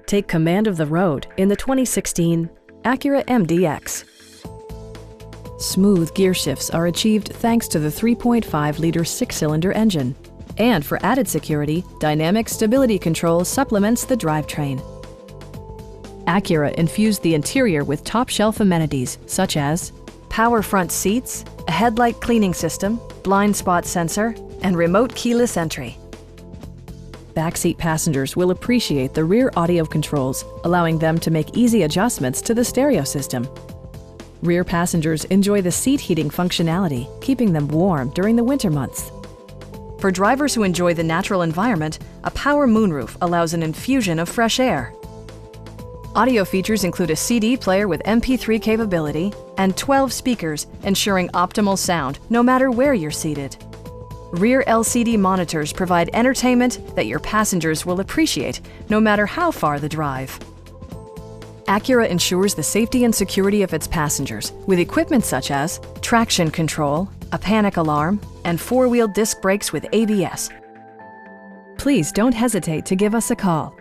Take command of the road in the 2016 Acura MDX. Smooth gear shifts are achieved thanks to the 3.5-liter six-cylinder engine. And for added security, dynamic stability control supplements the drivetrain. Acura infused the interior with top-shelf amenities such as power front seats, a headlight cleaning system, blind spot sensor, and remote keyless entry. Backseat passengers will appreciate the rear audio controls, allowing them to make easy adjustments to the stereo system. Rear passengers enjoy the seat heating functionality, keeping them warm during the winter months. For drivers who enjoy the natural environment, a power moonroof allows an infusion of fresh air. Audio features include a CD player with MP3 capability and 12 speakers, ensuring optimal sound no matter where you're seated. Rear LCD monitors provide entertainment that your passengers will appreciate, no matter how far the drive. Acura ensures the safety and security of its passengers with equipment such as traction control, a panic alarm, and four-wheel disc brakes with ABS. Please don't hesitate to give us a call.